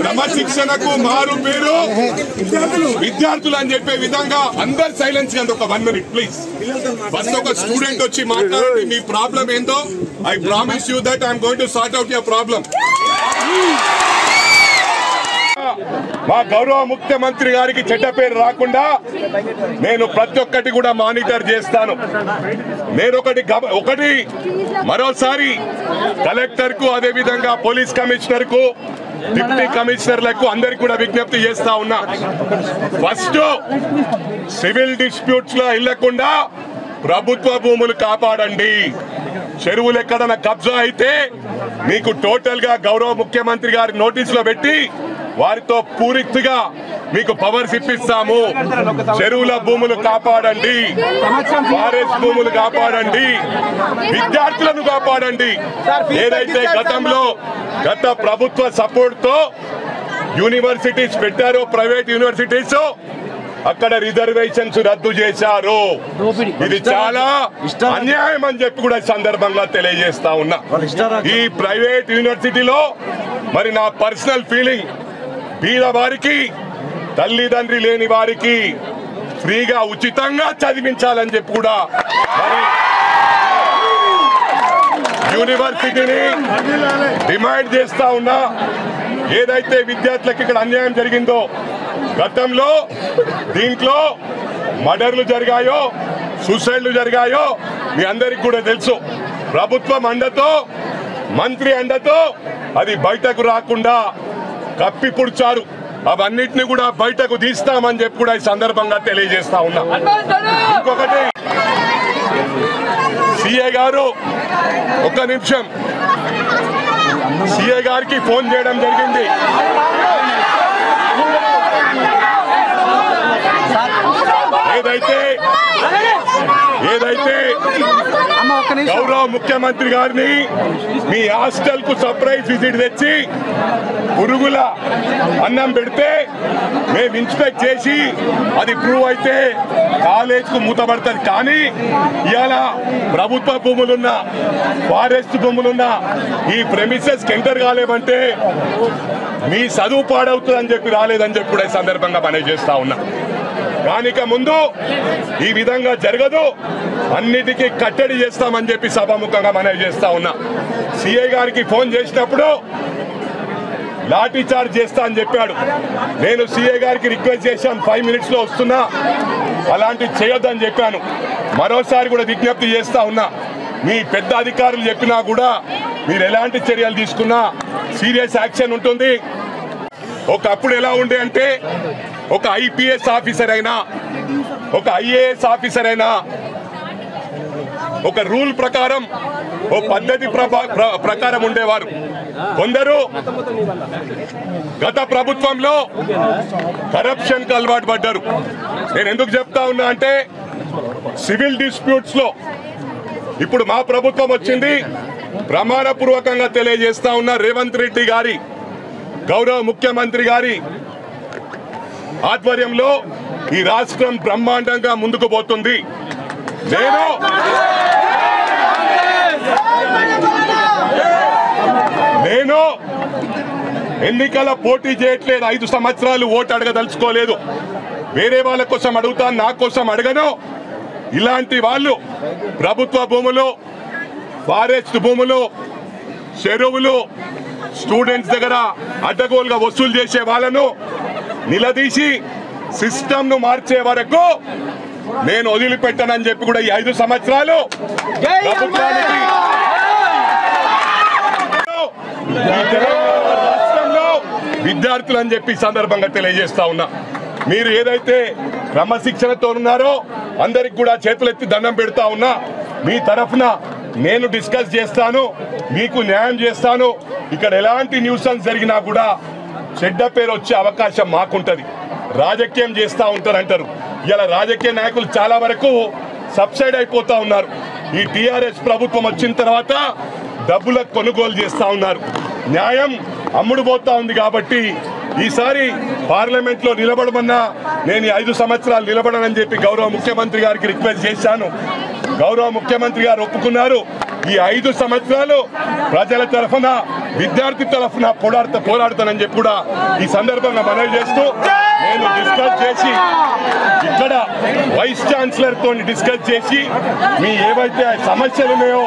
క్రమశిక్షణకు మారు పేరు విద్యార్థులు అని చెప్పే విధంగా అందరు సైలెన్స్ గా ఒక 1 minute ప్లీజ్. ఫస్ట్ ఒక స్టూడెంట్ వచ్చి మాట్లాడండి, మీ ప్రాబ్లం ఏందో. I promise you that I'm going to sort out your problem. మా గౌరవ ముఖ్యమంత్రి గారికి చెడ్డ పేరు రాకుండా నేను ప్రతి ఒక్కటి కూడా మానిటర్ చేస్తాను. నేను ఒకటి మరోసారి కలెక్టర్ కు, అదే విధంగా పోలీస్ కమిషనర్ కు, డిప్యూటీ కమిషనర్లకు అందరికి కూడా విజ్ఞప్తి చేస్తా ఉన్నా. ఫస్ట్ సివిల్ డిస్ప్యూట్స్ లో వెళ్లకుండా ప్రభుత్వ భూములు కాపాడండి. చెరువులు ఎక్కడన్నా కబ్జా అయితే మీకు టోటల్ గా గౌరవ ముఖ్యమంత్రి గారి నోటీసులో పెట్టి వారితో పూర్తిగా మీకు పవర్స్ ఇప్పిస్తాము. చెరువుల భూములు కాపాడండి, ఫారెస్ట్ భూములు కాపాడండి, విద్యార్థులను కాపాడండి. ఏదైతే గత ప్రభుత్వ సపోర్ట్ తో యూనివర్సిటీస్ పెట్టారో, ప్రైవేట్ యూనివర్సిటీస్, అక్కడ రిజర్వేషన్స్ రద్దు చేశారు. ఇది చాలా అన్యాయం అని చెప్పి కూడా సందర్భంగా తెలియజేస్తా ఉన్నా. ఈ ప్రైవేట్ యూనివర్సిటీలో మరి నా పర్సనల్ ఫీలింగ్, బీద వారికి, తల్లిదండ్రి లేని వారికి ఫ్రీగా ఉచితంగా చదివించాలని చెప్పి కూడా మరి యూనివర్సిటీని డిమాండ్ చేస్తా ఉన్నా. ఏదైతే విద్యార్థులకు ఇక్కడ అన్యాయం జరిగిందో, గతంలో దీంట్లో మర్డర్లు జరిగాయో, సూసైడ్లు జరిగాయో మీ అందరికి కూడా తెలుసు. ప్రభుత్వం అండతో, మంత్రి అండతో అది బయటకు రాకుండా కప్పిపుడ్చారు. అవన్నిటిని కూడా బయటకు తీస్తామని చెప్పి కూడా ఈ సందర్భంగా తెలియజేస్తా ఉన్నా. ఇంకొకటి, సిఏ గారు ఒక్క నిమిషం, సిఏ గారికి ఫోన్ చేయడం జరిగింది. ఏదైతే గౌరవ ముఖ్యమంత్రి గారిని మీ హాస్టల్ కు సర్ప్రైజ్ విజిట్ తెచ్చి పురుగుల అన్నం పెడితే మేము ఇన్స్పెక్ట్ చేసి అది ప్రూవ్ అయితే కాలేజ్ కు మూతపడుతుంది. కానీ ఇవాళ ప్రభుత్వ భూములున్న, ఫారెస్ట్ భూములున్న ఈ ప్రెమిసెస్ కి ఎంటర్ కాలేమంటే మీ చదువు పాడవుతుందని చెప్పి రాలేదని చెప్పి కూడా ఈ సందర్భంగా మనవి చేస్తా ఉన్నా. కానిక ముందు ఈ విధంగా జరగదు, అన్నిటికీ కట్టడి చేస్తామని చెప్పి సభాముఖంగా మనవి చేస్తా ఉన్నా. సిఐ గారికి ఫోన్ చేసినప్పుడు లాఠీ చార్జ్ చేస్తా అని చెప్పాడు. నేను సిఐ గారికి రిక్వెస్ట్ చేశాను, 5 minutes లో వస్తున్నా, అలాంటివి చేయొద్దని చెప్పాను. మరోసారి కూడా విజ్ఞప్తి చేస్తా ఉన్నా, మీ పెద్ద అధికారులు చెప్పినా కూడా మీరు ఎలాంటి చర్యలు తీసుకున్నా సీరియస్ యాక్షన్ ఉంటుంది. ఒకప్పుడు ఎలా ఉండే అంటే ఒక ఐపీఎస్ ఆఫీసర్ అయినా, ఒక ఐఏఎస్ ఆఫీసర్ అయినా ఒక రూల్ ప్రకారం, ఓ పద్ధతి ప్రకారం ఉండేవారు. కొందరు గత ప్రభుత్వంలో కరప్షన్ కు అలవాటు పడ్డారు. నేను ఎందుకు చెప్తా ఉన్నా అంటే, సివిల్ డిస్ప్యూట్స్ లో ఇప్పుడు మా ప్రభుత్వం వచ్చింది. ప్రమాణపూర్వకంగా తెలియజేస్తా ఉన్న రేవంత్ రెడ్డి గారి, గౌరవ ముఖ్యమంత్రి గారి ఆధ్వర్యంలో ఈ రాష్ట్రం బ్రహ్మాండంగా ముందుకు పోతుంది. నేను ఎన్నికల పోటీ చేయట్లేదు. 5 సంవత్సరాలు ఓటు అడగదలుచుకోలేదు. వేరే వాళ్ళ కోసం అడుగుతాను, నా కోసం అడగను. ఇలాంటి వాళ్ళు ప్రభుత్వ భూములు, ఫారెస్ట్ భూములు, చెరువులు, స్టూడెంట్స్ దగ్గర అడ్డగోలుగా వసూలు చేసే వాళ్ళను నిలదీసి సిస్టమ్ ను మార్చే వరకు నేను వదిలిపెట్టానని చెప్పి కూడా ఈ 5 సంవత్సరాలు ప్రభుత్వానికి, రాష్ట్రంలో విద్యార్థులు అని చెప్పి సందర్భంగా తెలియజేస్తా ఉన్నా. మీరు ఏదైతే క్రమశిక్షణతో ఉన్నారో అందరికి కూడా చేతులెత్తి దండం పెడతా ఉన్నా. మీ తరఫున నేను డిస్కస్ చేస్తాను, మీకు న్యాయం చేస్తాను. ఇక్కడ ఎలాంటి న్యూసెన్స్ జరిగినా కూడా చెడ్డ పేరు వచ్చే అవకాశం మాకుంటది. రాజకీయం చేస్తూ ఉంటారంటారు. ఇలా రాజకీయ నాయకులు చాలా వరకు సబ్సైడ్ అయిపోతా ఉన్నారు. ఈ టీఆర్ఎస్ ప్రభుత్వం వచ్చిన తర్వాత డబ్బుల కొనుగోలు చేస్తూ ఉన్నారు. న్యాయం అమ్ముడు పోతా ఉంది. కాబట్టి ఈసారి పార్లమెంట్ లో నిలబడమన్నా నేను 5 సంవత్సరాలు నిలబడనని చెప్పి గౌరవ ముఖ్యమంత్రి గారికి రిక్వెస్ట్ చేశాను. గౌరవ ముఖ్యమంత్రి గారు ఒప్పుకున్నారు. ఈ 5 సంవత్సరాలు ప్రజల తరఫున విద్యార్థి తరఫున పోరాడుతానని చెప్పి కూడా ఈ సందర్భంగా మనవి చేస్తూ నేను డిస్కస్ చేసి ఇక్కడ వైస్ ఛాన్సలర్ తో డిస్కస్ చేసి మీ ఏవైతే సమస్యలు ఉన్నాయో